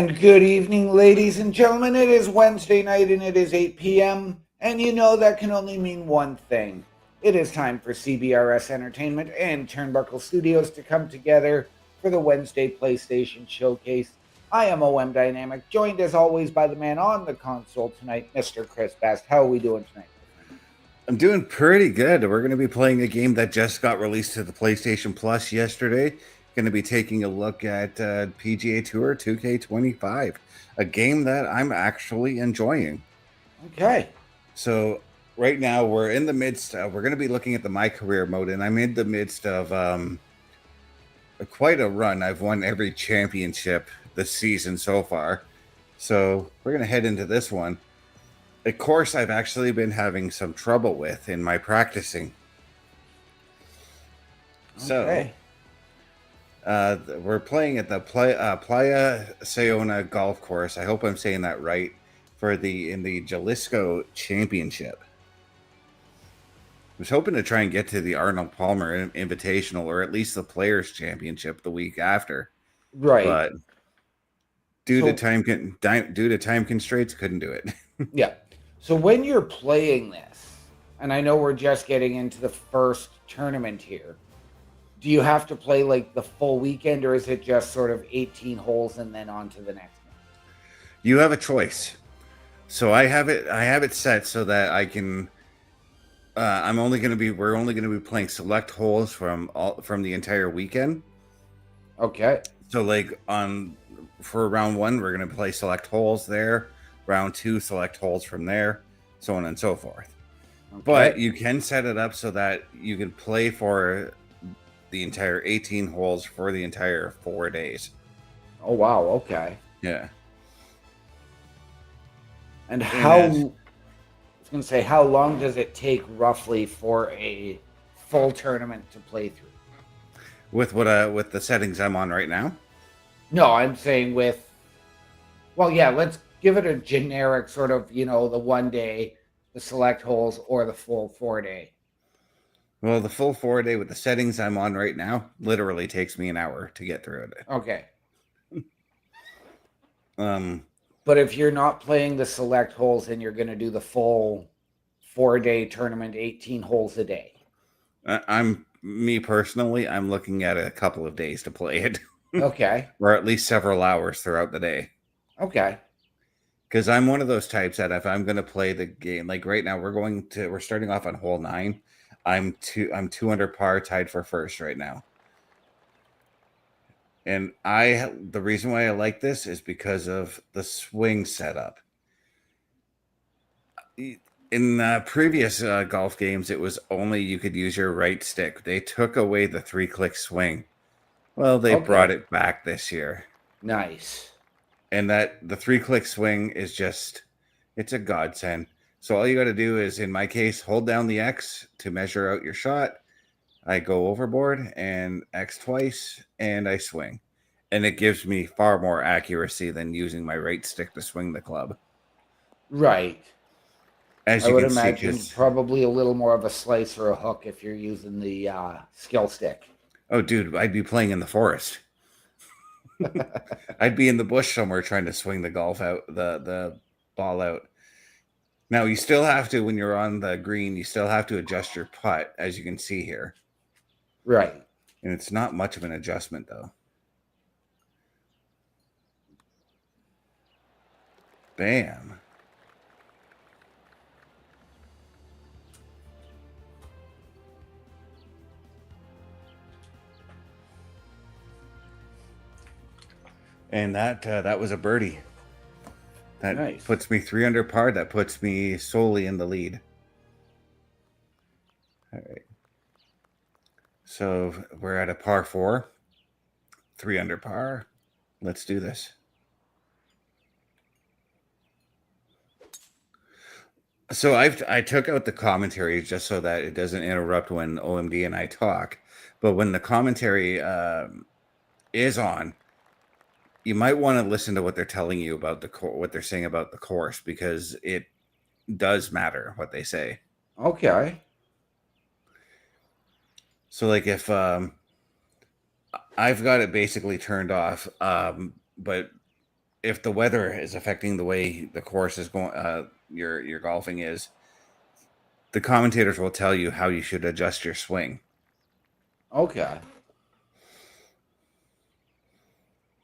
And good evening, ladies and gentlemen. It is Wednesday night and it is 8 p.m. And you know that can only mean one thing. It is time for CBRS Entertainment and Turnbuckle Studios to come together for the Wednesday PlayStation Showcase. I am OM Dynamic, joined as always by the man on the console tonight, Mr. Chris Best. How are we doing tonight? I'm doing pretty good. We're going to be playing a game that just got released to the PlayStation Plus yesterday. Going to be taking a look at PGA Tour 2K25, a game that I'm actually enjoying. Okay. So right now we're in the midst of, we're going to be looking at the My Career mode, and I'm in the midst of quite a run. I've won every championship this season so far. So we're going to head into this one. A course I've actually been having some trouble with in my practicing. Okay. So we're playing at the Playa Sayona Golf Course. I hope I'm saying that right. In the Jalisco Championship. I was hoping to try and get to the Arnold Palmer Invitational, or at least the Players Championship the week after. Right. But due to time constraints, couldn't do it. Yeah. So when you're playing this, and I know we're just getting into the first tournament here, do you have to play like the full weekend, or is it just sort of 18 holes and then on to the next one? You have a choice. So I have it set so that I can we're only going to be playing select holes from the entire weekend. Okay. So for round 1, we're going to play select holes there. Round 2, select holes from there, so on and so forth. Okay. But you can set it up so that you can play for the entire 18 holes for the entire 4 days. Oh, wow. Okay. Yeah. And I was going to say, how long does it take roughly for a full tournament to play through? With the settings I'm on right now? No, I'm saying let's give it a generic sort of, the 1 day, the select holes, or the full 4 day. Well, the full 4 day with the settings I'm on right now literally takes me an hour to get through it. Okay. But if you're not playing the select holes and you're going to do the full 4 day tournament, 18 holes a day. Me personally, I'm looking at a couple of days to play it. Okay. Or at least several hours throughout the day. Okay. Because I'm one of those types that if I'm going to play the game, like right now, we're starting off on hole 9. I'm 2 under par, tied for first right now. And the reason why I like this is because of the swing setup. In previous golf games, it was only you could use your right stick. They took away the 3-click swing. Well, they brought it back this year. Nice. And the 3-click swing is it's a godsend. So all you got to do is, in my case, hold down the X to measure out your shot. I go overboard and X twice, and I swing. And it gives me far more accuracy than using my right stick to swing the club. Right. As I would imagine probably a little more of a slice or a hook if you're using the skill stick. Oh, dude, I'd be playing in the forest. I'd be in the bush somewhere trying to swing the the ball out. Now, you still have to, when you're on the green, you still have to adjust your putt, as you can see here. Right. And it's not much of an adjustment, though. Bam. And that was a birdie. That puts me 3 under par. That puts me solely in the lead. All right. So we're at a par 4. 3 under par. Let's do this. So I took out the commentary just so that it doesn't interrupt when OMD and I talk. But when the commentary is on, you might want to listen to what they're telling you about what they're saying about the course, because it does matter what they say. Okay. So like if I've got it basically turned off, but if the weather is affecting the way the course is going, your golfing is, the commentators will tell you how you should adjust your swing. Okay.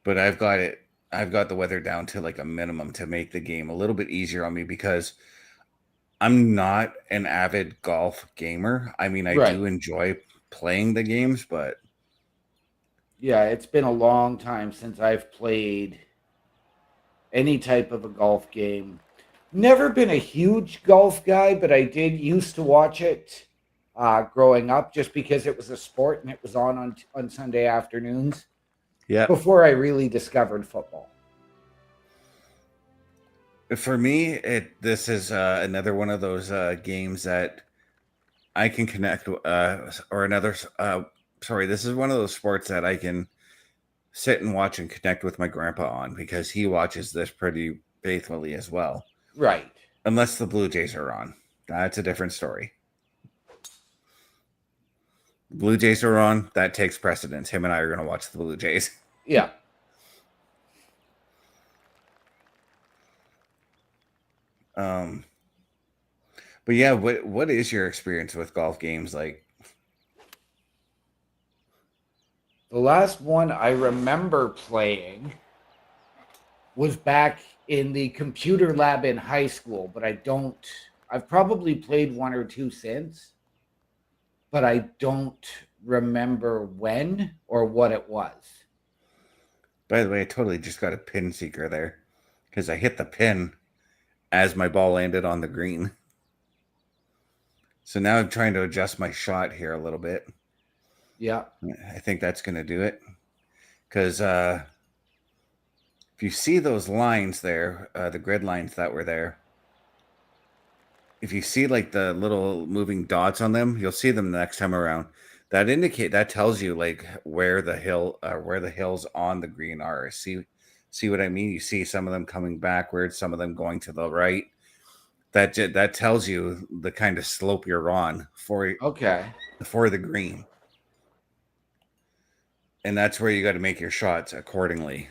But I've got the weather down to like a minimum to make the game a little bit easier on me, because I'm not an avid golf gamer. I mean, I do enjoy playing the games, but yeah, it's been a long time since I've played any type of a golf game. Never been a huge golf guy, but I did used to watch it growing up, just because it was a sport and it was on Sunday afternoons. yeah. Before I really discovered football. For me, this is another one of those games that I can connect, or another. Sorry, this is one of those sports that I can sit and watch and connect with my grandpa on, because he watches this pretty faithfully as well. Right. Unless the Blue Jays are on, that's a different story. Blue Jays are on, that takes precedence. Him and I are going to watch the Blue Jays. Yeah. But yeah, what is your experience with golf games like? The last one I remember playing was back in the computer lab in high school, but I've probably played one or two since, but I don't remember when or what it was. By the way, I totally just got a pin seeker there, because I hit the pin as my ball landed on the green. So now I'm trying to adjust my shot here a little bit. Yeah. I think that's going to do it. Because if you see those lines there, the grid lines that were there, if you see like the little moving dots on them, you'll see them the next time around. That tells you like where the hills on the green are. See what I mean? You see some of them coming backwards, some of them going to the right. That tells you the kind of slope you're on for the green. And that's where you got to make your shots accordingly.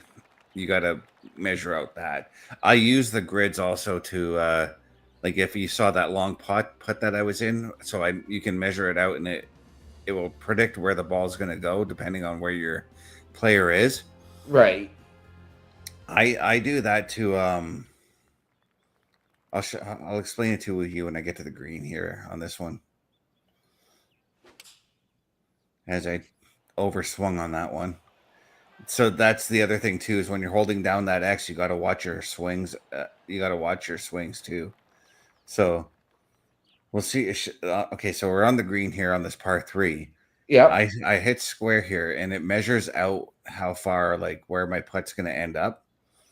You got to measure out that. I use the grids also to, like if you saw that long putt that I was in, so you can measure it out, and it will predict where the ball's going to go depending on where your player is. Right. I do that to, I'll explain it to you when I get to the green here on this one. As I overswung on that one. So that's the other thing too, is when you're holding down that X, you got to watch your swings. You got to watch your swings too. So we'll see. Okay, so we're on the green here on this par 3. Yeah. I hit square here, and it measures out how far, like where my putt's going to end up.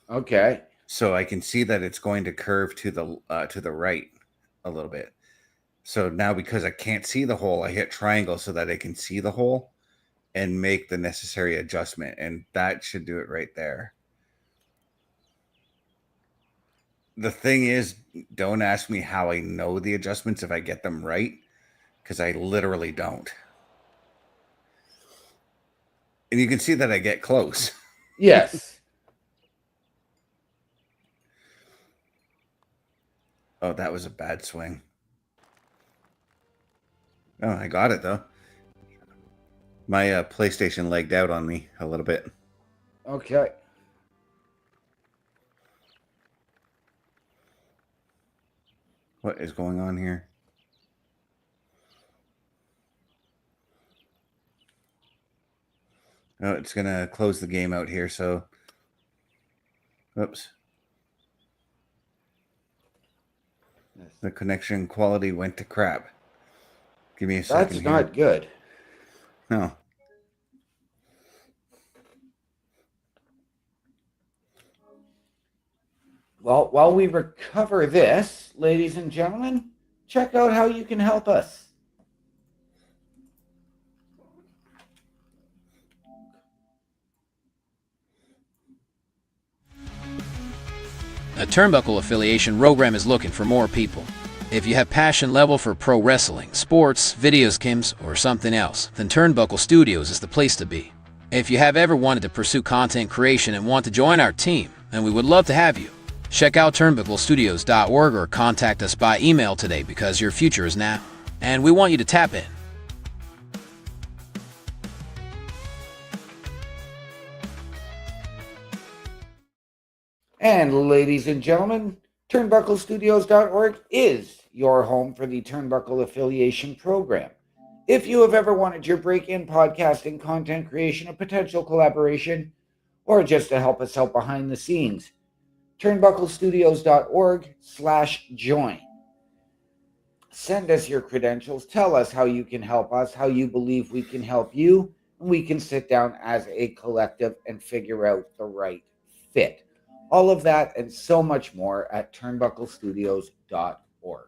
Okay. So I can see that it's going to curve to the right a little bit. So now, because I can't see the hole, I hit triangle so that I can see the hole and make the necessary adjustment. And that should do it right there. The thing is, don't ask me how I know the adjustments if I get them right, because I literally don't. And you can see that I get close. Yes. Oh, that was a bad swing. Oh, I got it, though. My PlayStation legged out on me a little bit. Okay. What is going on here? Oh, it's going to close the game out here, so... Oops. The connection quality went to crap. Give me a second. That's not good. No. Well, while we recover this, ladies and gentlemen, check out how you can help us. A Turnbuckle affiliation program is looking for more people. If you have passion level for pro wrestling, sports, video games, or something else, then Turnbuckle Studios is the place to be. If you have ever wanted to pursue content creation and want to join our team, and we would love to have you. Check out turnbucklestudios.org or contact us by email today because your future is now, and we want you to tap in. And ladies and gentlemen, turnbucklestudios.org is your home for the Turnbuckle Affiliation Program. If you have ever wanted your break in podcasting, content creation, a potential collaboration, or just to help us out behind the scenes, turnbucklestudios.org/join. Send us your credentials. Tell us how you can help us, how you believe we can help you, and we can sit down as a collective and figure out the right fit. All of that and so much more at turnbucklestudios.org.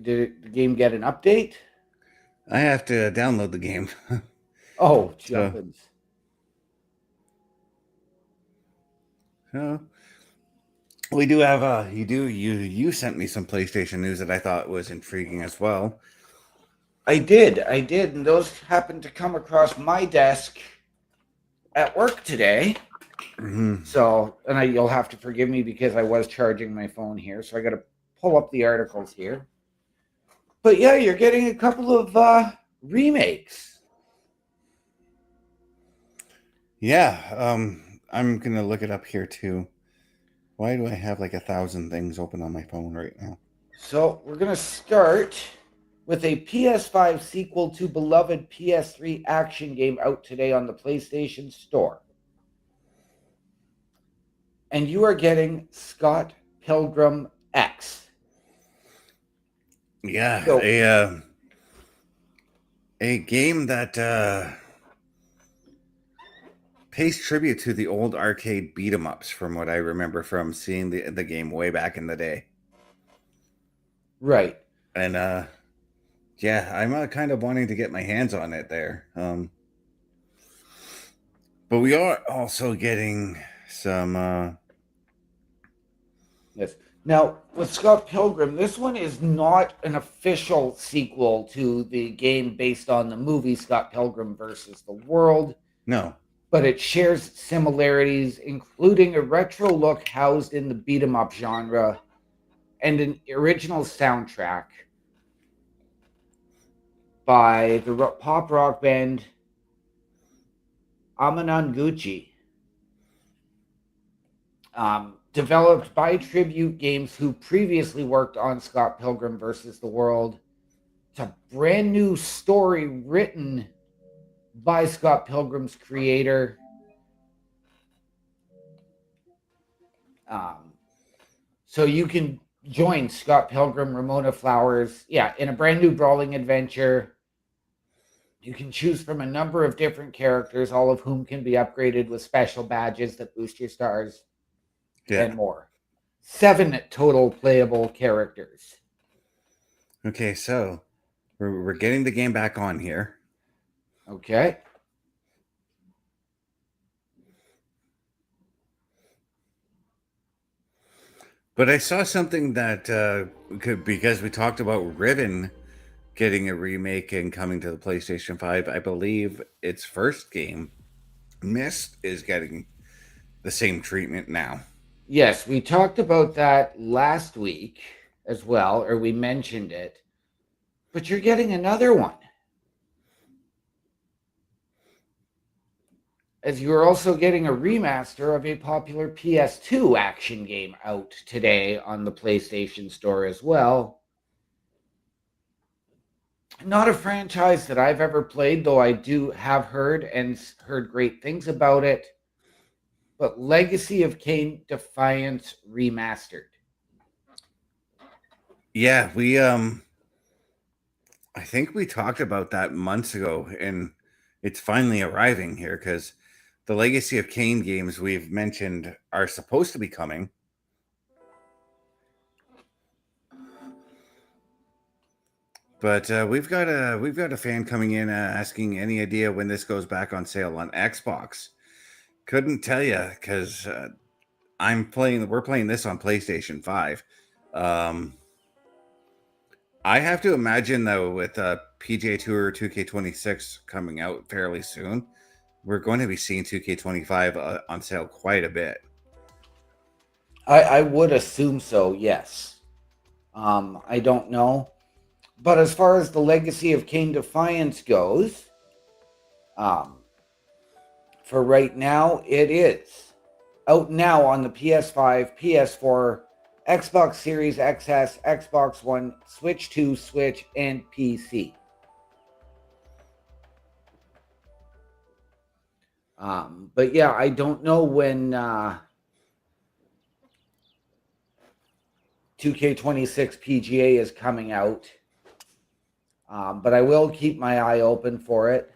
Did the game get an update? I have to download the game. Oh, jumpins. So we do have you sent me some PlayStation news that I thought was intriguing as well. I did, and those happened to come across my desk at work today. Mm-hmm. So, and you'll have to forgive me because I was charging my phone here, so I got to pull up the articles here. But yeah, you're getting a couple of remakes. Yeah, I'm gonna look it up here too. Why do I have like 1,000 things open on my phone right now? So we're gonna start with a PS5 sequel to beloved PS3 action game out today on the PlayStation Store. And you are getting Scott Pilgrim X. Yeah, So, a game that pays tribute to the old arcade beat 'em ups, from what I remember from seeing the game way back in the day. right. And yeah, I'm kind of wanting to get my hands on it there. But we are also getting some. Yes. Now, with Scott Pilgrim, this one is not an official sequel to the game based on the movie Scott Pilgrim versus the World. No. But it shares similarities, including a retro look housed in the beat 'em up genre and an original soundtrack by the pop rock band Amananguchi. Developed by Tribute Games, who previously worked on Scott Pilgrim versus the World. It's a brand new story written by Scott Pilgrim's creator. So you can join Scott Pilgrim, Ramona Flowers, in a brand new brawling adventure. You can choose from a number of different characters, all of whom can be upgraded with special badges that boost your stars. And more. 7 total playable characters. Okay, so we're getting the game back on here. Okay. But I saw something that because we talked about Riven getting a remake and coming to the PlayStation 5, I believe its first game, Myst, is getting the same treatment now. Yes, we talked about that last week as well, or we mentioned it. But you're getting another one. As you're also getting a remaster of a popular PS2 action game out today on the PlayStation Store as well. Not a franchise that I've ever played, though I do have heard great things about it. But Legacy of Kain Defiance Remastered. Yeah, we I think we talked about that months ago, and it's finally arriving here because the Legacy of Kain games we've mentioned are supposed to be coming. But we've got a fan coming in asking any idea when this goes back on sale on Xbox. Couldn't tell you because we're playing this on PlayStation 5. I have to imagine though, with PGA Tour 2K26 coming out fairly soon, we're going to be seeing 2K25 on sale quite a bit. I would assume so, yes. I don't know. But as far as the Legacy of Kain Defiance goes, for right now, it is out now on the PS5, PS4, Xbox Series XS, Xbox One, Switch 2, Switch, and PC. But yeah, I don't know when 2K26 PGA is coming out. But I will keep my eye open for it.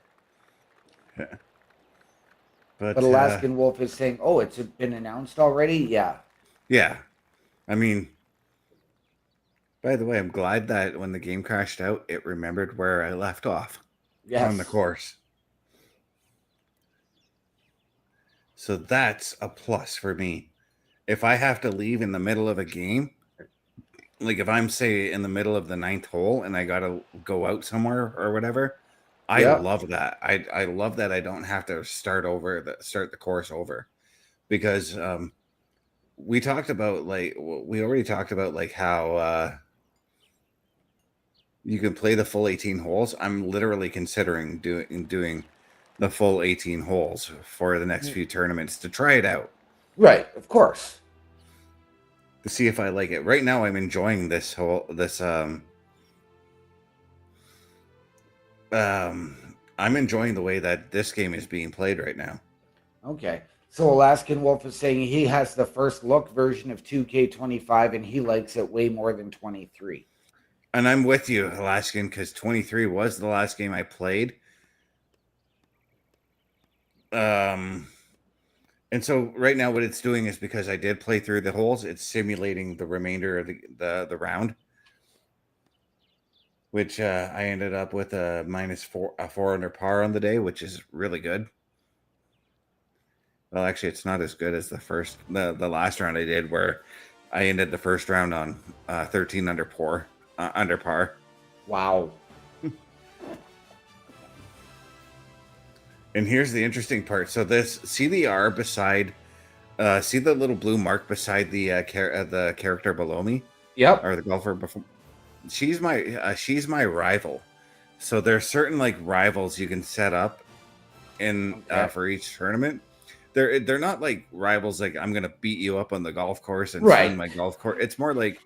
But Alaskan Wolf is saying, oh, it's been announced already? Yeah. Yeah. I mean, by the way, I'm glad that when the game crashed out, it remembered where I left off on the course. So that's a plus for me. If I have to leave in the middle of a game, like if I'm, say, in the middle of the 9th hole and I got to go out somewhere or whatever, I love that. I love that I don't have to start the course over. Because we already talked about like how you can play the full 18 holes. I'm literally considering doing the full 18 holes for the next few tournaments to try it out. Right, of course. To see if I like it. Right now I'm enjoying I'm enjoying the way that this game is being played right now. Okay. So Alaskan Wolf is saying he has the first look version of 2K25 and he likes it way more than 23. And I'm with you, Alaskan, because 23 was the last game I played. And so right now what it's doing is, because I did play through the holes, it's simulating the remainder of the round. Which I ended up with a -4 under par on the day, which is really good. Well, actually, it's not as good as the last round I did, where I ended the first round on 13 under par. Wow. And here's the interesting part. So see the R beside, see the little blue mark beside the character below me? Yep. Or the golfer before. She's my rival. So there's certain like rivals you can set up for each tournament. They're not like rivals like I'm gonna beat you up on the golf course and swing my golf course. It's more like,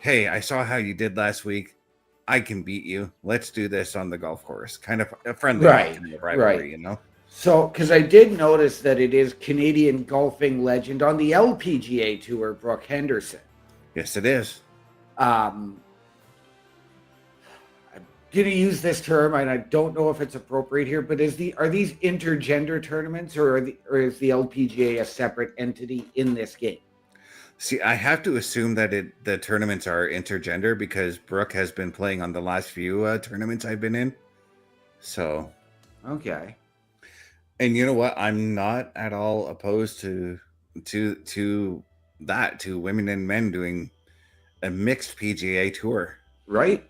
hey, I saw how you did last week. I can beat you. Let's do this on the golf course. Kind of a friendly rivalry, you know? So, because I did notice that it is Canadian golfing legend on the LPGA Tour, Brooke Henderson. Yes, it is. I'm going to use this term, and I don't know if it's appropriate here, but are these intergender tournaments, or is the LPGA a separate entity in this game? See, I have to assume that the tournaments are intergender, because Brooke has been playing on the last few tournaments I've been in. So, okay. And you know what? I'm not at all opposed to women and men doing a mixed PGA Tour. Right.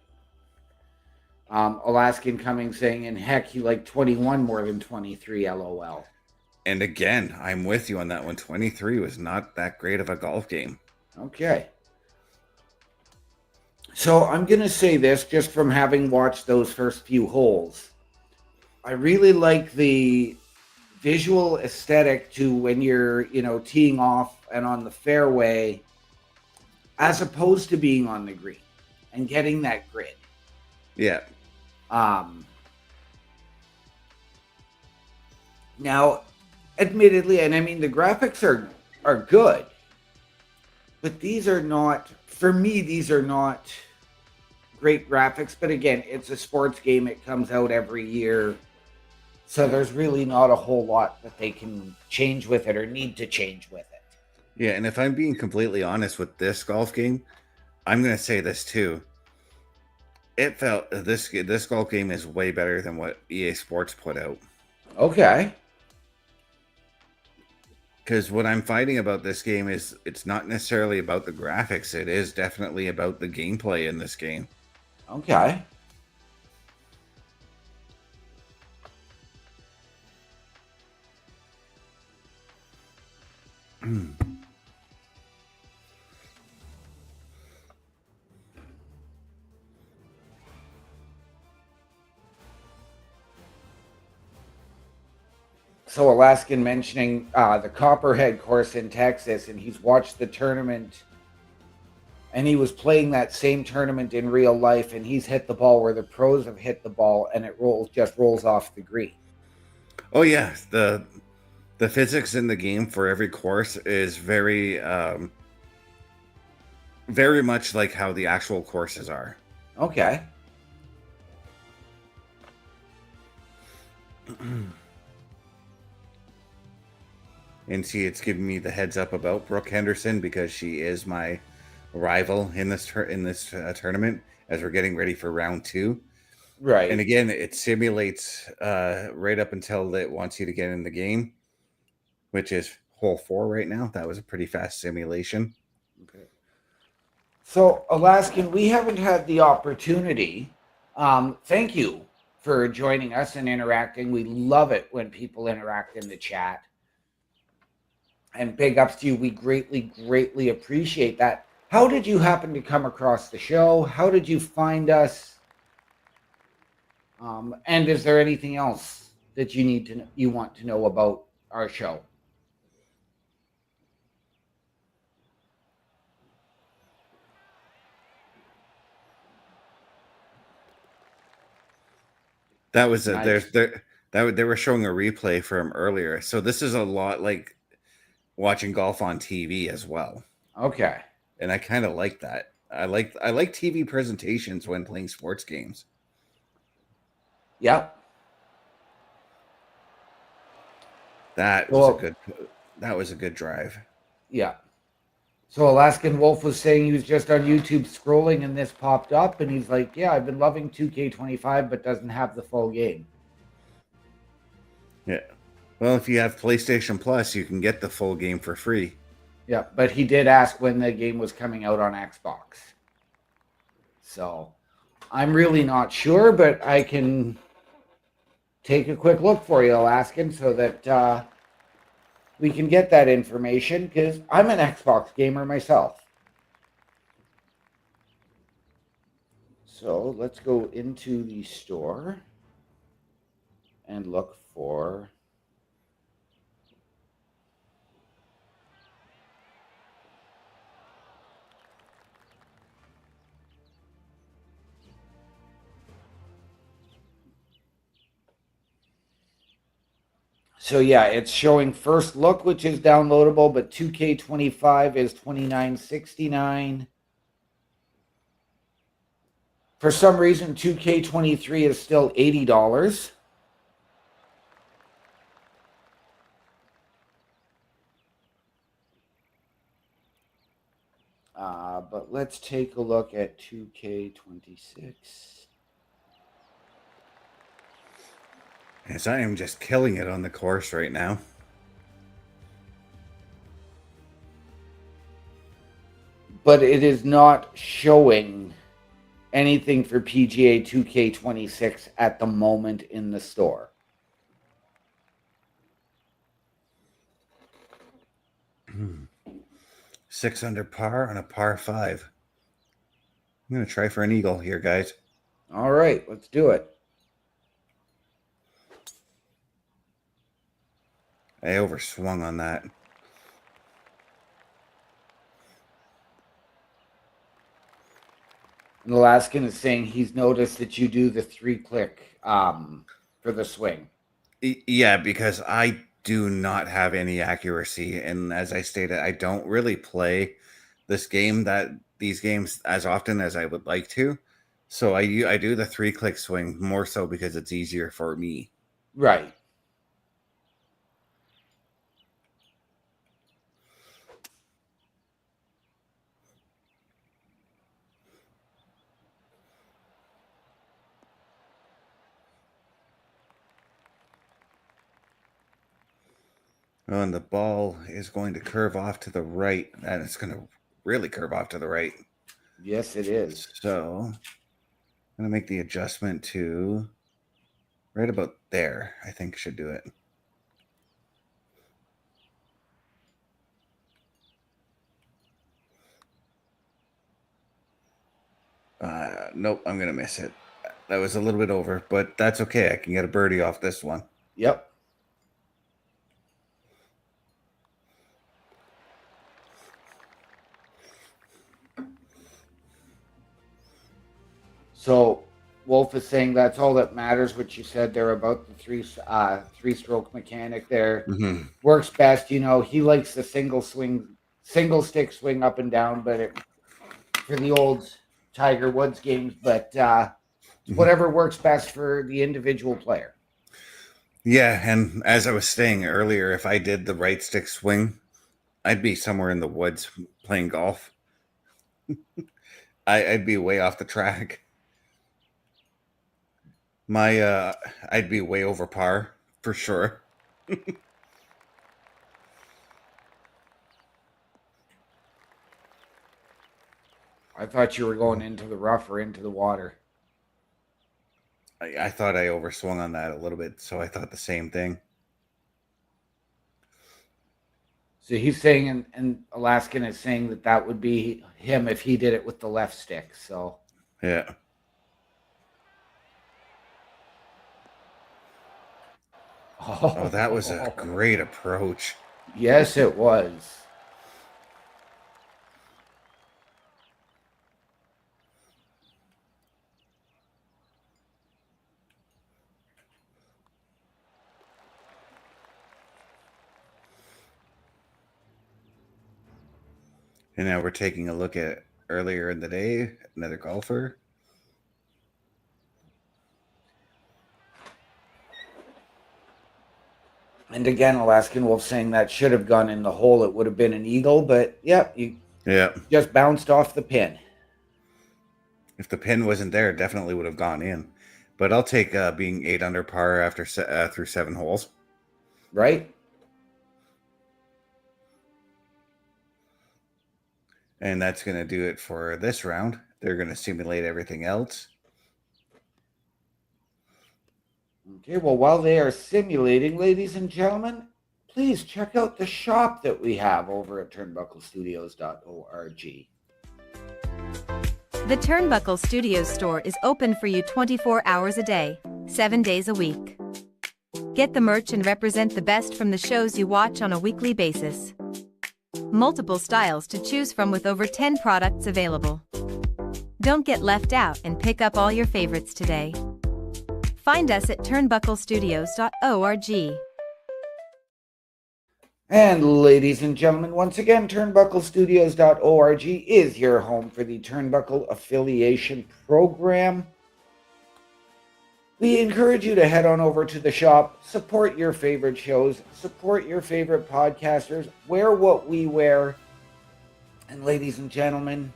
Alaskan Cummings saying, and heck, he liked 21 more than 23, LOL. And again, I'm with you on that one. 23 was not that great of a golf game. Okay. So I'm going to say this, just from having watched those first few holes. I really like the visual aesthetic to when you're, teeing off and on the fairway, as opposed to being on the green and getting that grid. Yeah. Now, admittedly, and I mean, the graphics are good, but these are not, for me, these are not great graphics. But again, it's a sports game. It comes out every year. So there's really not a whole lot that they can change with it or need to change with it. Yeah, and if I'm being completely honest with this golf game, I'm going to say this too. It felt this golf game is way better than what EA Sports put out. Okay. Because what I'm finding about this game is it's not necessarily about the graphics. It is definitely about the gameplay in this game. Okay. So Alaskan mentioning the Copperhead course in Texas, and he's watched the tournament, and he was playing that same tournament in real life, and he's hit the ball where the pros have hit the ball, and it rolls off the green. Oh yeah, the physics in the game for every course is very very much like how the actual courses are. Okay. And see, it's giving me the heads up about Brooke Henderson because she is my rival in this tournament as we're getting ready for round 2. Right. And again, it simulates right up until it wants you to get in the game, which is hole 4 right now. That was a pretty fast simulation. Okay. So Alaskan, we haven't had the opportunity. Thank you for joining us and interacting. We love it when people interact in the chat. And big ups to you. We greatly appreciate that. How did you happen to come across the show? How did you find us? And is there anything else that you want to know about our show? That was Nice. they were showing a replay from earlier. So this is a lot like watching golf on TV as well. Okay. And I kind of like that. I like TV presentations when playing sports games. Yep. That was a good drive. Yeah. So Alaskan Wolf was saying he was just on YouTube scrolling and this popped up and he's like, yeah, I've been loving 2K25 but doesn't have the full game. Yeah. Well, if you have PlayStation Plus, you can get the full game for free. Yeah, but he did ask when the game was coming out on Xbox. So I'm really not sure, but I can take a quick look for you, Alaskan, so that we can get that information because I'm an Xbox gamer myself. So let's go into the store and look for... So yeah, it's showing First Look, which is downloadable, but 2K25 is $29.69. For some reason, 2K23 is still $80. But let's take a look at 2K26. Yes, I am just killing it on the course right now. But it is not showing anything for PGA 2K26 at the moment in the store. Six under par on a par 5. I'm going to try for an eagle here, guys. All right, let's do it. I overswung on that. And Alaskan is saying he's noticed that you do the 3-click for the swing. Yeah, because I do not have any accuracy, and as I stated, I don't really play these games as often as I would like to. So I do the 3-click swing more so because it's easier for me. Right. Oh, and the ball is going to curve off to the right, and it's going to really curve off to the right. Yes, it is. So I'm going to make the adjustment to right about there. I think should do it. Nope, I'm going to miss it. That was a little bit over, but that's okay. I can get a birdie off this one. Yep. So Wolf is saying that's all that matters. What you said there about the three-stroke mechanic there works best. You know, he likes the single stick swing up and down, but for the old Tiger Woods games, but whatever works best for the individual player. Yeah, and as I was saying earlier, if I did the right stick swing, I'd be somewhere in the woods playing golf. I'd be way off the track. I'd be way over par for sure. I thought you were going into the rough or into the water. I thought I overswung on that a little bit, so I thought the same thing. So he's saying, and Alaskan is saying that would be him if he did it with the left stick. So yeah. Oh, that was a great approach. Yes, it was. And now we're taking a look at earlier in the day, another golfer. And again, Alaskan Wolf saying that should have gone in the hole. It would have been an eagle, but you just bounced off the pin. If the pin wasn't there, it definitely would have gone in. But I'll take being 8 under par after through 7 holes. Right. And that's going to do it for this round. They're going to simulate everything else. Okay, well, while they are simulating, ladies and gentlemen, please check out the shop that we have over at turnbucklestudios.org. The Turnbuckle Studios store is open for you 24 hours a day, 7 days a week. Get the merch and represent the best from the shows you watch on a weekly basis. Multiple styles to choose from with over 10 products available. Don't get left out and pick up all your favorites today. Find us at turnbucklestudios.org. And ladies and gentlemen, once again, turnbucklestudios.org is your home for the Turnbuckle Affiliation Program. We encourage you to head on over to the shop, support your favorite shows, support your favorite podcasters, wear what we wear. And ladies and gentlemen,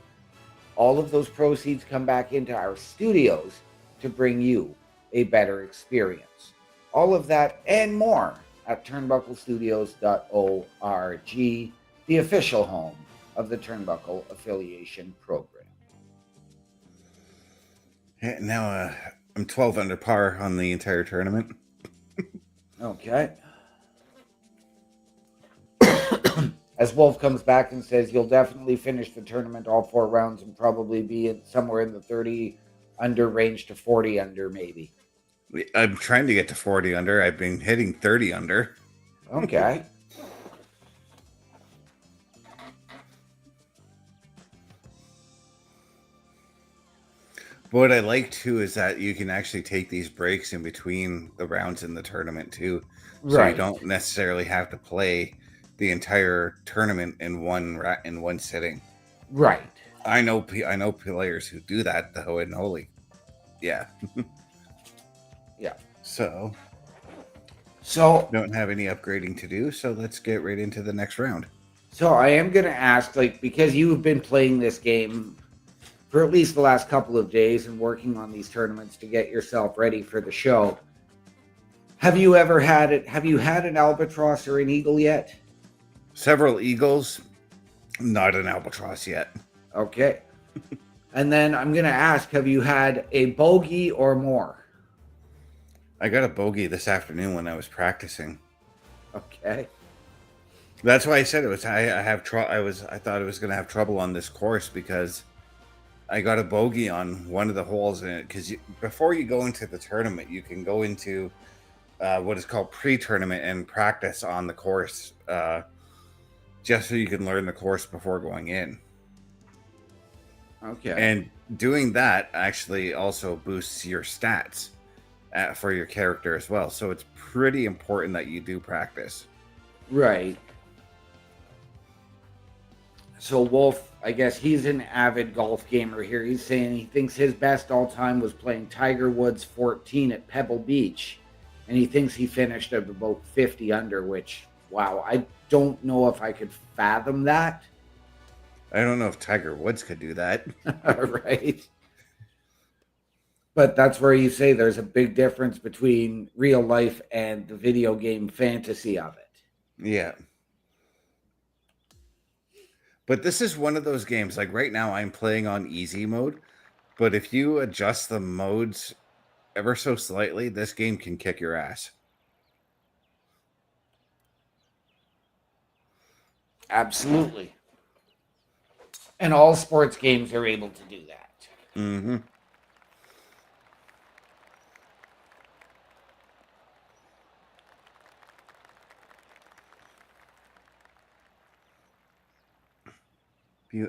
all of those proceeds come back into our studios to bring you a better experience. All of that and more at turnbucklestudios.org, the official home of the Turnbuckle Affiliation Program. Yeah, now I'm 12 under par on the entire tournament. Okay. As Wolf comes back and says you'll definitely finish the tournament all 4 rounds and probably be somewhere in the 30 under range to 40 under maybe. I'm trying to get to 40 under. I've been hitting 30 under. Okay. What I like too is that you can actually take these breaks in between the rounds in the tournament too. So Right. You don't necessarily have to play the entire tournament in one sitting. Right. I know players who do that though, and holy, yeah. Yeah. So don't have any upgrading to do, so let's get right into the next round. So I am going to ask, because you've been playing this game for at least the last couple of days and working on these tournaments to get yourself ready for the show, have you had an albatross or an eagle yet? Several eagles, not an albatross yet. Okay. And then I'm going to ask, have you had a bogey or more? I got a bogey this afternoon when I was practicing. Okay. That's why I said it was. I thought I was going to have trouble on this course because I got a bogey on one of the holes in it because before you go into the tournament, you can go into what is called pre-tournament and practice on the course, just so you can learn the course before going in. Okay. And doing that actually also boosts your stats for your character as well. So it's pretty important that you do practice. Right. So Wolf, I guess he's an avid golf gamer here. He's saying he thinks his best all time was playing Tiger Woods 14 at Pebble Beach. And he thinks he finished at about 50 under, which, wow, I don't know if I could fathom that. I don't know if Tiger Woods could do that. Right. But that's where you say there's a big difference between real life and the video game fantasy of it. Yeah. But this is one of those games, like right now I'm playing on easy mode, but if you adjust the modes ever so slightly, this game can kick your ass. Absolutely. And all sports games are able to do that. Mm-hmm.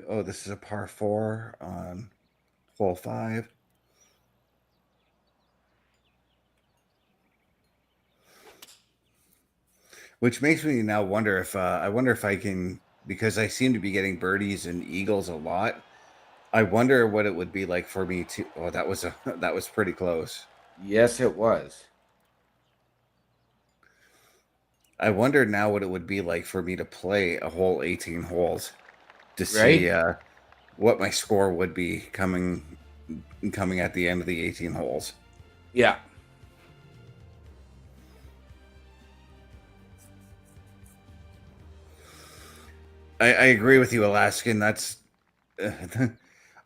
Oh, this is a par 4 on hole 5. Which makes me now wonder if I can, because I seem to be getting birdies and eagles a lot. I wonder what it would be like for me to. Oh, that was pretty close. Yes, it was. I wonder now what it would be like for me to play a whole 18 holes to see what my score would be coming at the end of the 18 holes. Yeah. I agree with you, Alaskan. That's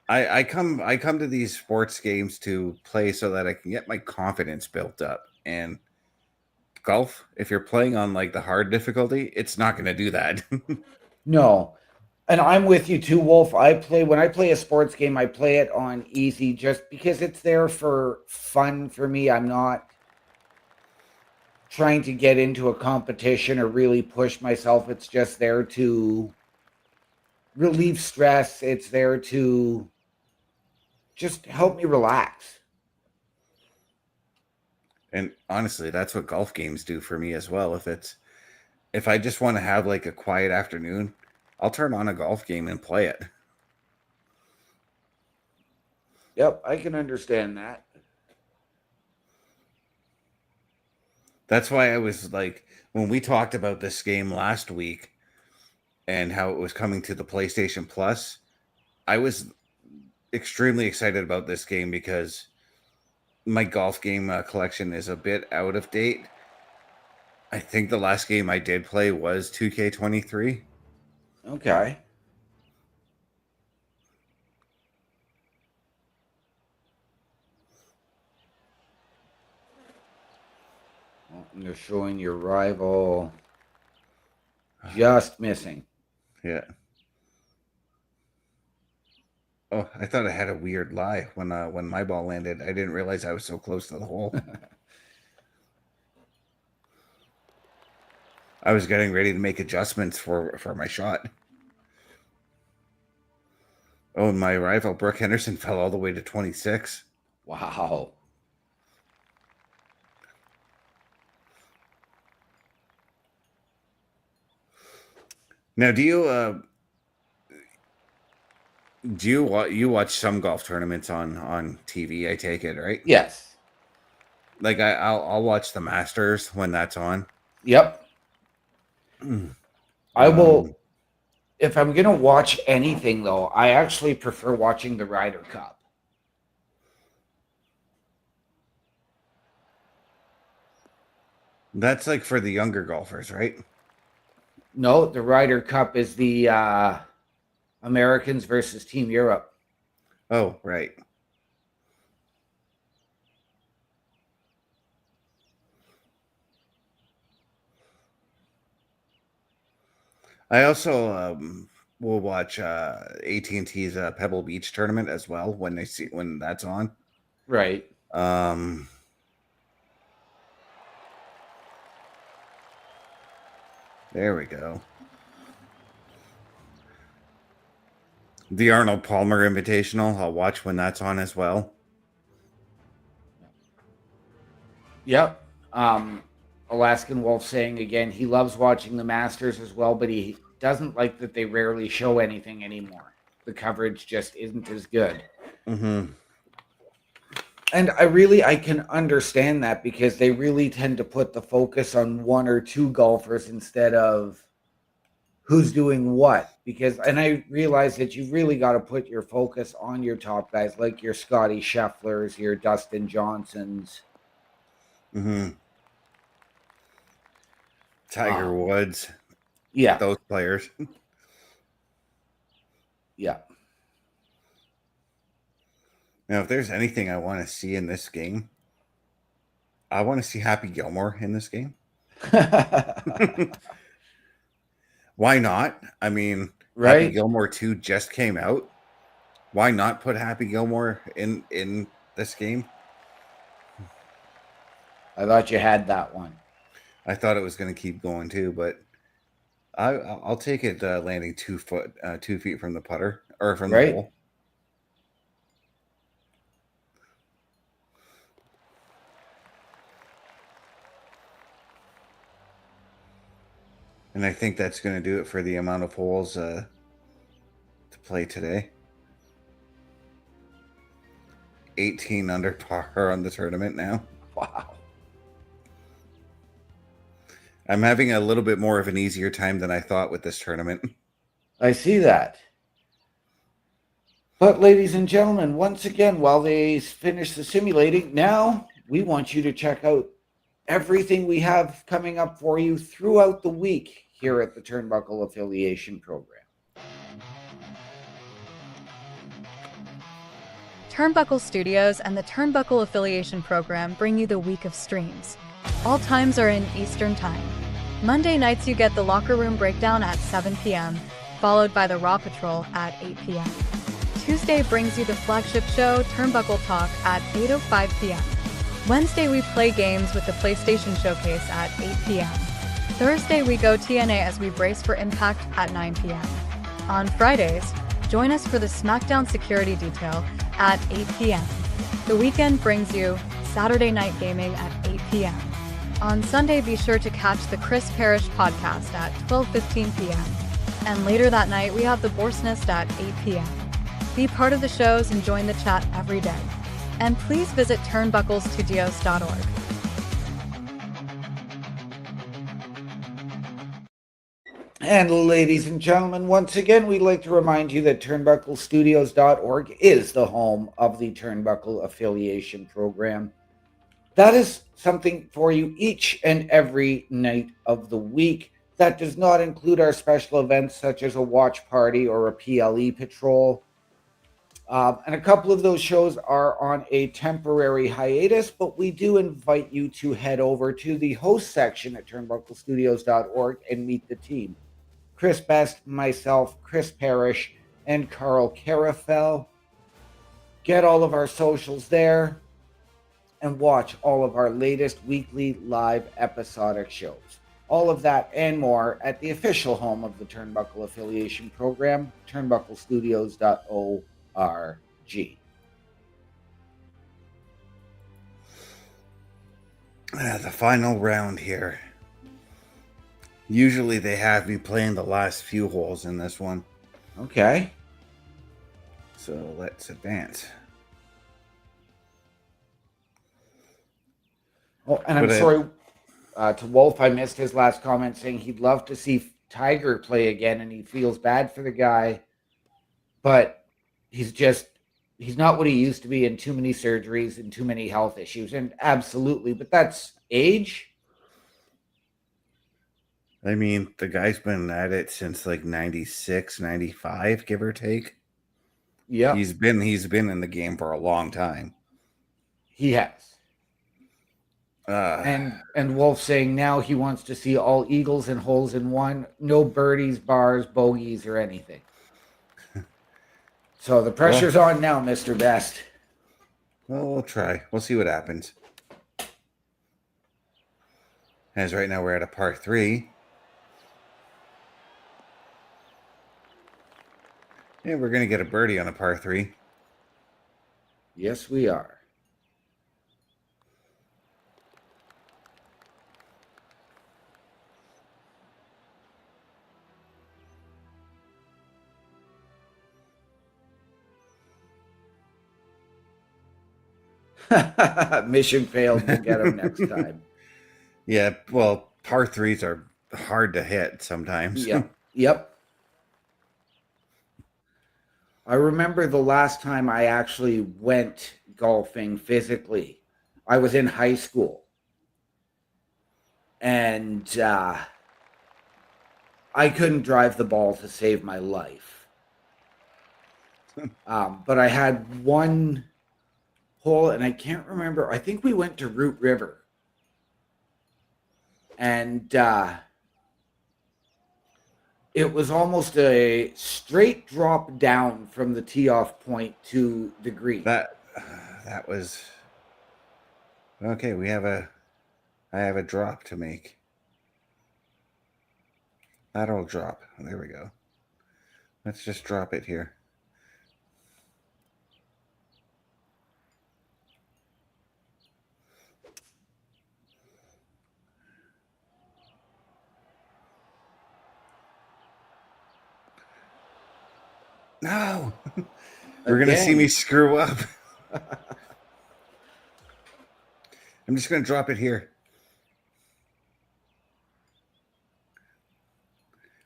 I come to these sports games to play so that I can get my confidence built up. And golf, if you're playing on like the hard difficulty, it's not going to do that. No. And I'm with you too, Wolf. When I play a sports game, I play it on easy just because it's there for fun for me. I'm not trying to get into a competition or really push myself. It's just there to relieve stress. It's there to just help me relax. And honestly, that's what golf games do for me as well. If I just want to have like a quiet afternoon, I'll turn on a golf game and play it. Yep, I can understand that. That's why I was like, when we talked about this game last week and how it was coming to the PlayStation Plus, I was extremely excited about this game because my golf game collection is a bit out of date. I think the last game I did play was 2K23. Okay. Well, and they're showing your rival just missing. Yeah. Oh, I thought I had a weird lie when my ball landed. I didn't realize I was so close to the hole. I was getting ready to make adjustments for my shot. Oh, and my rival Brooke Henderson fell all the way to 26. Wow. Now, do you watch some golf tournaments on TV? I take it, right? Yes. Like I'll watch the Masters when that's on. Yep. I will. If I'm going to watch anything, though, I actually prefer watching the Ryder Cup. That's like for the younger golfers, right? No, the Ryder Cup is the Americans versus Team Europe. Oh, right. I also we'll watch AT&T's Pebble Beach tournament as well when that's on. Right. There we go. The Arnold Palmer Invitational, I'll watch when that's on as well. Yep. Alaskan Wolf saying again, he loves watching the Masters as well, but he doesn't like that they rarely show anything anymore. The coverage just isn't as good. Mm-hmm. And I can understand that, because they really tend to put the focus on one or two golfers instead of who's doing what. And I realize that you've really got to put your focus on your top guys, like your Scotty Schefflers, your Dustin Johnsons. Mm-hmm. Tiger Woods. Yeah. Those players. Yeah. Now, if there's anything I want to see in this game, I want to see Happy Gilmore in this game. Why not? I mean, right? Happy Gilmore 2 just came out. Why not put Happy Gilmore in this game? I thought you had that one. I thought it was going to keep going too, but I'll take it landing 2 feet from the putter or from the hole. And I think that's going to do it for the amount of holes to play today. 18 under par on the tournament now. Wow. I'm having a little bit more of an easier time than I thought with this tournament. I see that. But ladies and gentlemen, once again, while they finish the simulating, now we want you to check out everything we have coming up for you throughout the week here at the Turnbuckle Affiliation Program. Turnbuckle Studios and the Turnbuckle Affiliation Program bring you the week of streams. All times are in Eastern Time. Monday nights you get the Locker Room Breakdown at 7 p.m., followed by the Raw Patrol at 8 p.m. Tuesday brings you the flagship show, Turnbuckle Talk, at 8:05 p.m. Wednesday we play games with the PlayStation Showcase at 8 p.m. Thursday we go TNA as we brace for Impact at 9 p.m. On Fridays, join us for the SmackDown Security Detail at 8 p.m. The weekend brings you Saturday Night Gaming at 8 p.m. On Sunday, be sure to catch the Chris Parrish podcast at 12:15 p.m. And later that night, we have the Borstnest at 8 p.m. Be part of the shows and join the chat every day. And please visit turnbucklestudios.org. And ladies and gentlemen, once again, we'd like to remind you that turnbucklestudios.org is the home of the Turnbuckle Affiliation Program. That is something for you each and every night of the week. That does not include our special events such as a watch party or a PLE patrol. And a couple of those shows are on a temporary hiatus, but we do invite you to head over to the host section at turnbucklestudios.org and meet the team. Chris Best, myself, Chris Parrish, and Carl Carafel. Get all of our socials there and watch all of our latest weekly live episodic shows. All of that and more at the official home of the Turnbuckle Affiliation Program, turnbucklestudios.org. The final round here. Usually they have me playing the last few holes in this one. Okay. So let's advance. Oh, and I'm sorry to Wolf, I missed his last comment saying he'd love to see Tiger play again and he feels bad for the guy, but he's not what he used to be, and too many surgeries and too many health issues. And absolutely, but that's age. I mean, the guy's been at it since like 96, 95, give or take. Yeah. He's been in the game for a long time. He has. And Wolf saying now he wants to see all eagles and holes in one, no birdies, bars, bogeys, or anything. So the pressure's on now, Mr. Best. Well, we'll try. We'll see what happens. As right now we're at a par 3. Yeah, we're going to get a birdie on a par 3. Yes, we are. Mission failed. We'll get them next time. Yeah, well, par 3s are hard to hit sometimes. Yep. I remember the last time I actually went golfing physically. I was in high school. And I couldn't drive the ball to save my life. But I had one hole, and I can't remember. I think we went to Root River. And it was almost a straight drop down from the tee off point to the green. That was okay. I have a drop to make. Lateral drop. There we go. Let's just drop it here. No. We're going to see me screw up. I'm just going to drop it here.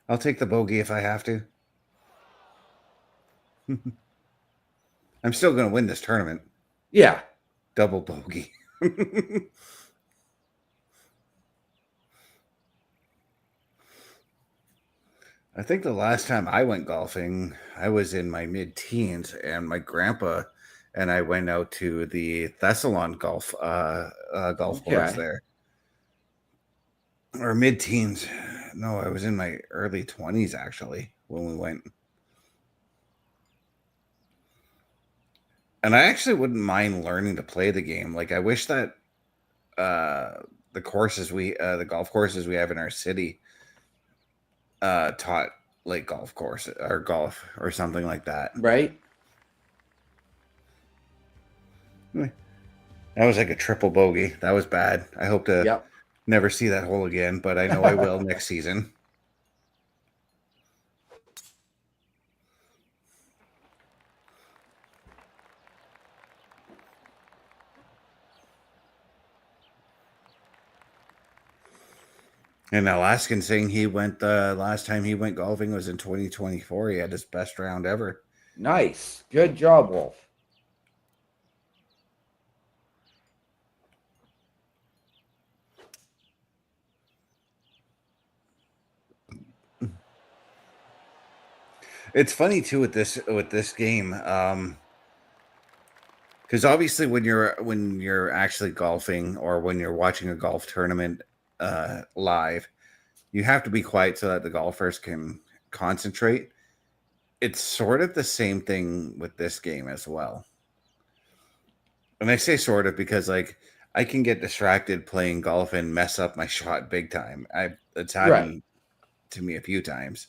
I'll take the bogey if I have to. I'm still going to win this tournament. Yeah. Double bogey. I think the last time I went golfing, I was in my mid-teens, and my grandpa and I went out to the Thessalon golf course there. Or mid-teens. No, I was in my early 20s, actually, when we went. And I actually wouldn't mind learning to play the game. Like, I wish that the golf courses we have in our city taught like golf or something like that. Right. That was like a triple bogey. That was bad. I hope to never see that hole again, but I know I will next season. And Alaskan saying he went the last time he went golfing was in 2024. He had his best round ever. Nice. Good job, Wolf. It's funny too with this game, because obviously when you're actually golfing or when you're watching a golf tournament live, you have to be quiet so that the golfers can concentrate. It's sort of the same thing with this game as well. And I say sort of because like I can get distracted playing golf and mess up my shot big time. It's happened to me a few times.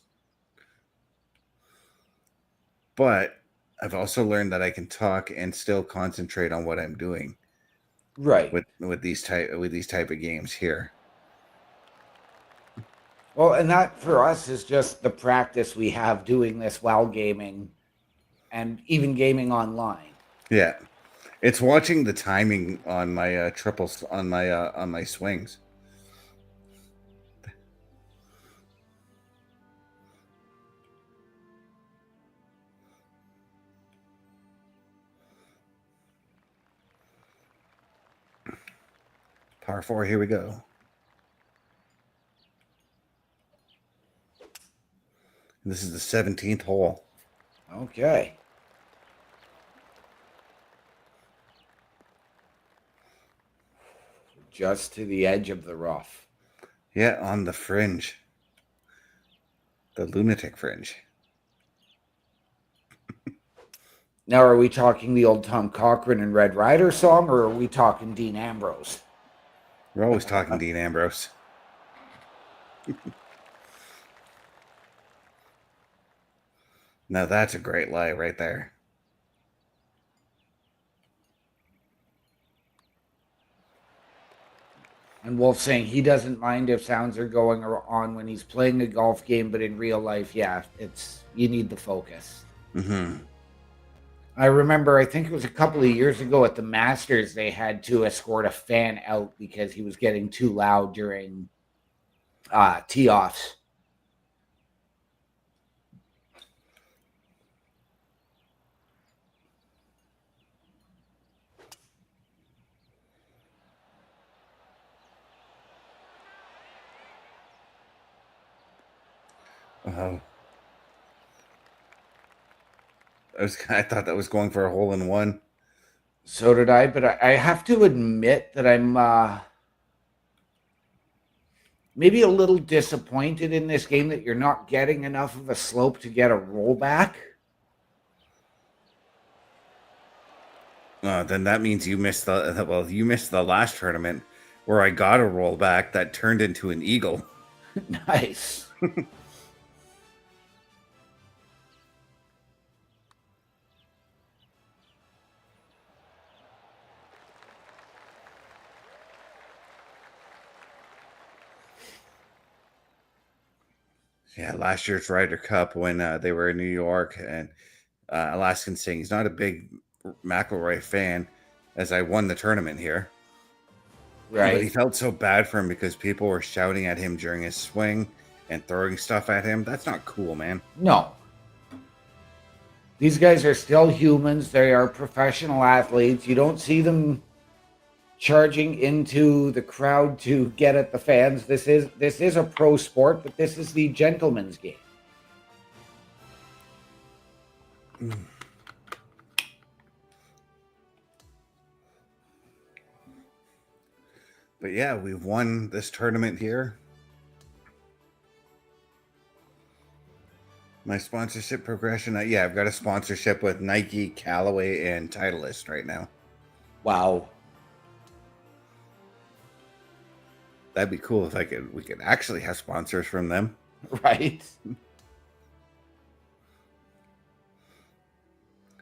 But I've also learned that I can talk and still concentrate on what I'm doing. Right. With these type of games here. Well, and that for us is just the practice we have doing this while gaming and even gaming online. Yeah. It's watching the timing on my triples on my swings. Par 4, here we go. This is the 17th hole. Okay. Just to the edge of the rough. Yeah, on the fringe. The lunatic fringe. Now, are we talking the old Tom Cochrane and Red Rider song, or are we talking Dean Ambrose? We're always talking Dean Ambrose. Now that's a great lie right there. And Wolf saying he doesn't mind if sounds are going on when he's playing a golf game, but in real life, yeah, you need the focus. Mm-hmm. I remember, I think it was a couple of years ago at the Masters, they had to escort a fan out because he was getting too loud during tee-offs. Oh. I thought that was going for a hole in one. So did I, but I have to admit that I'm maybe a little disappointed in this game that you're not getting enough of a slope to get a rollback. Then that means you missed the last tournament where I got a rollback that turned into an eagle. Nice. Yeah, last year's Ryder Cup when they were in New York, and Alaskan saying he's not a big McIlroy fan, as I won the tournament here. Right. But he felt so bad for him because people were shouting at him during his swing and throwing stuff at him. That's not cool, man. No. These guys are still humans. They are professional athletes. You don't see them charging into the crowd to get at the fans. This is a pro sport, but this is the gentleman's game. But yeah, we've won this tournament here. My sponsorship progression. I've got a sponsorship with Nike, Callaway, and Titleist right now. Wow. That'd be cool if we could actually have sponsors from them. Right.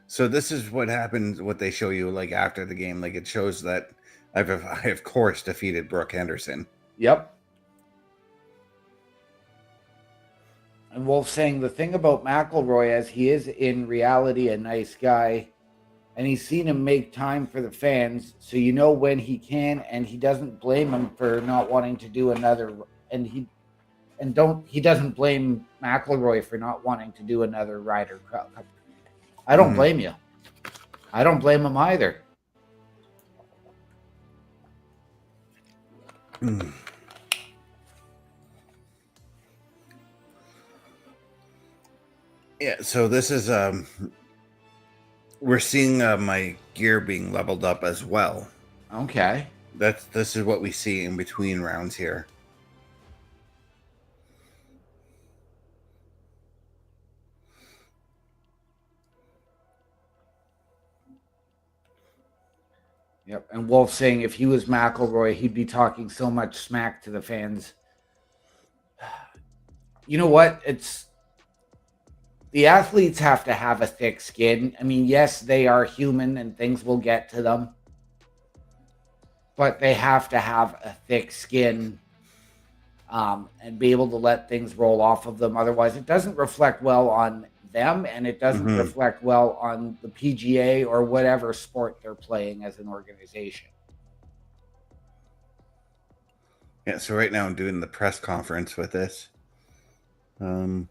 So this is what happens, what they show you like after the game. Like it shows that I of course defeated Brooke Henderson. Yep. And Wolf saying the thing about McIlroy is he is in reality a nice guy, and he's seen him make time for the fans, so you know when he can, and he doesn't blame him for not wanting to do another. And he doesn't blame McIlroy for not wanting to do another Ryder Cup. I don't blame you. I don't blame him either. Yeah, so this is we're seeing my gear being leveled up as well. Okay. This is what we see in between rounds here. Yep. And Wolf saying if he was McIlroy, he'd be talking so much smack to the fans. You know what? The athletes have to have a thick skin. I mean, yes, they are human and things will get to them, but they have to have a thick skin and be able to let things roll off of them. Otherwise, it doesn't reflect well on them, and it doesn't reflect well on the PGA or whatever sport they're playing as an organization. Yeah, so right now I'm doing the press conference with this. I'm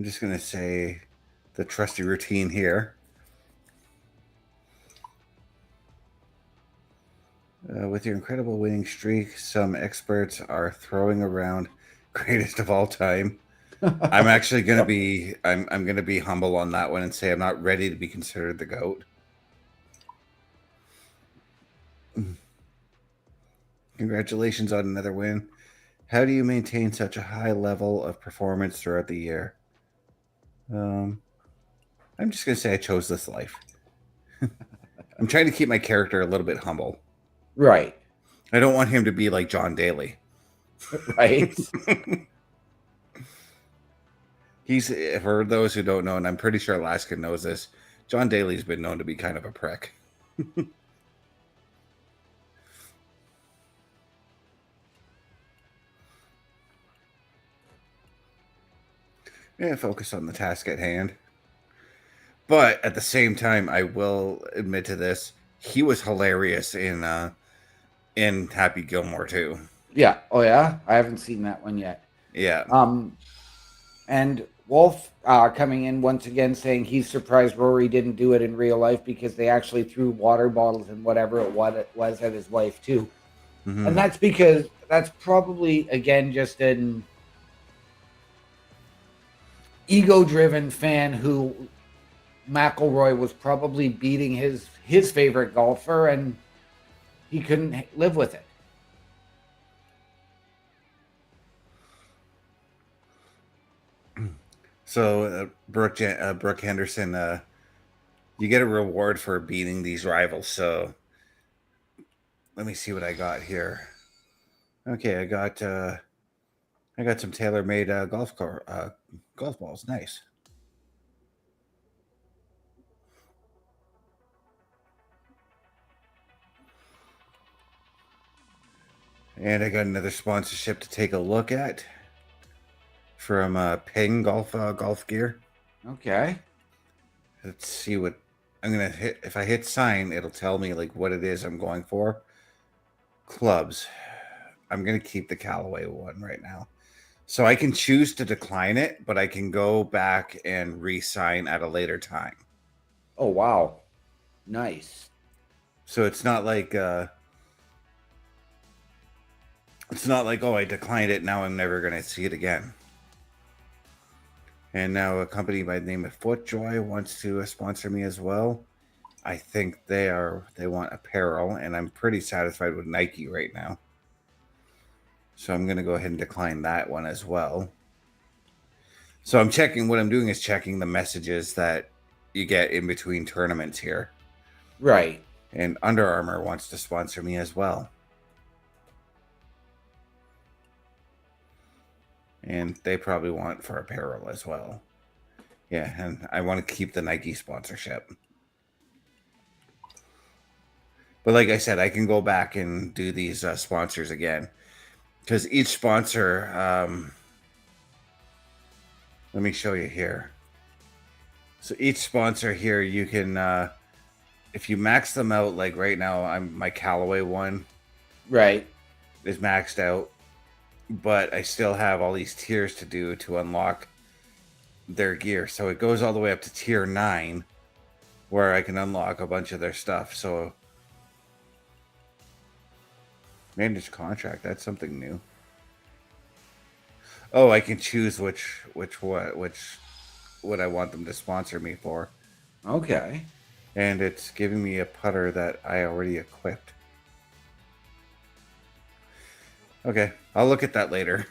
just going to say the trusty routine here. With your incredible winning streak, some experts are throwing around greatest of all time. I'm actually going to be I'm going to be humble on that one and say I'm not ready to be considered the GOAT. Congratulations on another win. How do you maintain such a high level of performance throughout the year? I'm just going to say I chose this life. I'm trying to keep my character a little bit humble. Right. I don't want him to be like John Daly. Right. He's, for those who don't know, and I'm pretty sure Alaska knows this, John Daly's been known to be kind of a prick. Yeah, focus on the task at hand. But at the same time, I will admit to this: he was hilarious in Happy Gilmore too. Yeah. Oh yeah. I haven't seen that one yet. Yeah. And Wolf coming in once again saying he's surprised Rory didn't do it in real life because they actually threw water bottles and whatever it was at his wife too. Mm-hmm. And that's because that's probably again just an ego-driven fan who McIlroy was probably beating his favorite golfer and he couldn't live with it. So Brooke Henderson, you get a reward for beating these rivals. So let me see what I got here. Okay, I got some tailor-made golf balls. Nice. And I got another sponsorship to take a look at from Ping Golf Gear. Okay. Let's see what I'm gonna hit. If I hit sign, it'll tell me like what it is I'm going for. Clubs. I'm gonna keep the Callaway one right now. So I can choose to decline it, but I can go back and re-sign at a later time. Oh wow. Nice. So it's not like oh, I declined it, now I'm never gonna see it again. And now a company by the name of FootJoy wants to sponsor me as well. I think they want apparel, and I'm pretty satisfied with Nike right now. So I'm going to go ahead and decline that one as well. So what I'm doing is checking the messages that you get in between tournaments here. Right. And Under Armour wants to sponsor me as well. And they probably want for apparel as well. Yeah, and I want to keep the Nike sponsorship. But like I said, I can go back and do these sponsors again. Because each sponsor, let me show you here. So each sponsor here, you can, if you max them out, like right now, my Callaway one. Right. Is maxed out. But I still have all these tiers to do to unlock their gear. So it goes all the way up to tier 9, where I can unlock a bunch of their stuff. So managed contract, that's something new. Oh, I can choose what I want them to sponsor me for. Okay. And it's giving me a putter that I already equipped. Okay, I'll look at that later.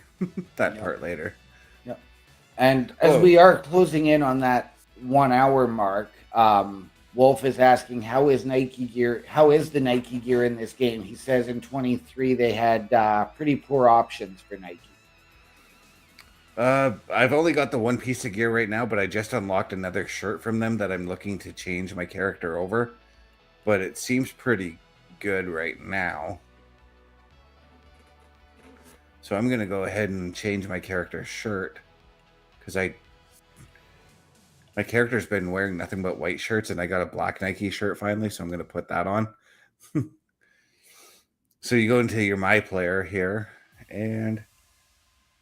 Part later. Yep. And as we are closing in on that 1 hour mark, Wolf is asking, how is the Nike gear in this game? He says in 23 they had pretty poor options for Nike. I've only got the one piece of gear right now, but I just unlocked another shirt from them that I'm looking to change my character over. But it seems pretty good right now. So I'm going to go ahead and change my character's shirt. Because my character's been wearing nothing but white shirts, and I got a black Nike shirt finally, so I'm going to put that on. So you go into your My Player here, and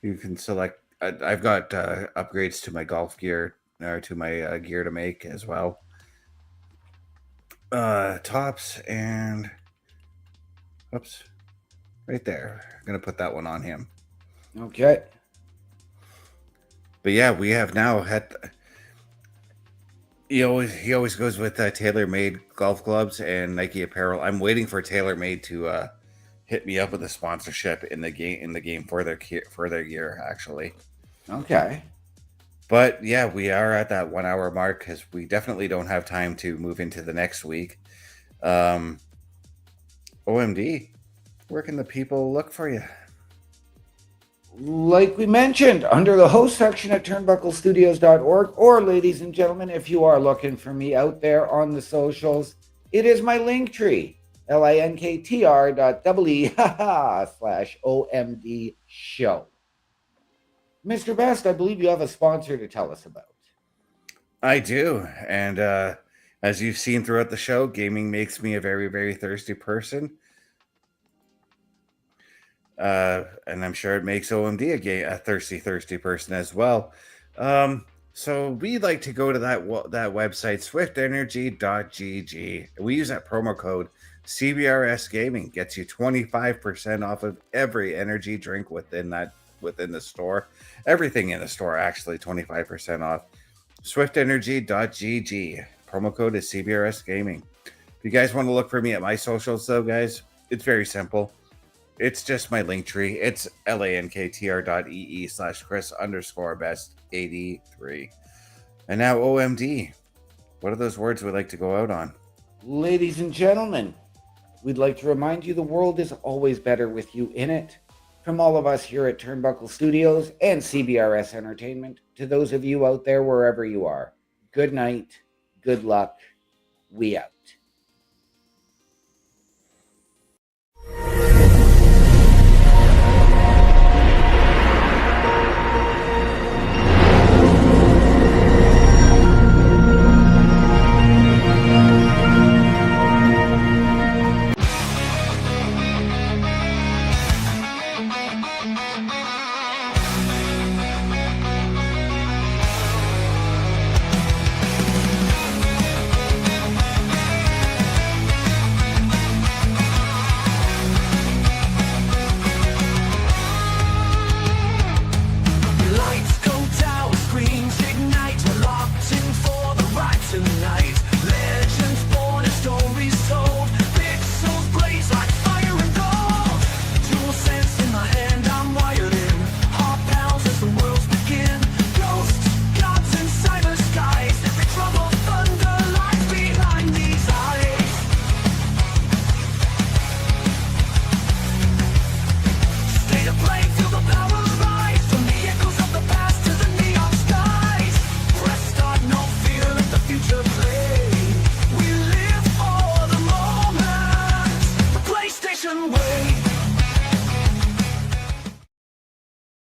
you can select. I've got upgrades to my golf gear, or to my gear to make as well. Tops and... Oops. Right there. I'm going to put that one on him. Okay. But yeah, we have now had... He always goes with TaylorMade golf gloves and Nike apparel. I'm waiting for TaylorMade to hit me up with a sponsorship in the game for their gear, actually. Okay. But yeah, we are at that 1 hour mark because we definitely don't have time to move into the next week. OMD, where can the people look for you? Like we mentioned, under the host section at turnbucklestudios.org, or ladies and gentlemen, if you are looking for me out there on the socials, it is my link tree, linktr.ee/OMD show. Mr. Best, I believe you have a sponsor to tell us about. I do. And as you've seen throughout the show, gaming makes me a very, very thirsty person. And I'm sure it makes OMD a thirsty person as well. So we like to go to that website, swiftenergy.gg. We use that promo code CBRS Gaming. Gets you 25% off of every energy drink within the store. Everything in the store, actually, 25% off. swiftenergy.gg. Promo code is CBRS Gaming. If you guys want to look for me at my socials, though, guys, it's very simple. It's just my link tree. It's linktr.ee/Chris_best83. And now OMD. What are those words we'd like to go out on? Ladies and gentlemen, we'd like to remind you the world is always better with you in it. From all of us here at Turnbuckle Studios and CBRS Entertainment, to those of you out there wherever you are, good night, good luck, we out.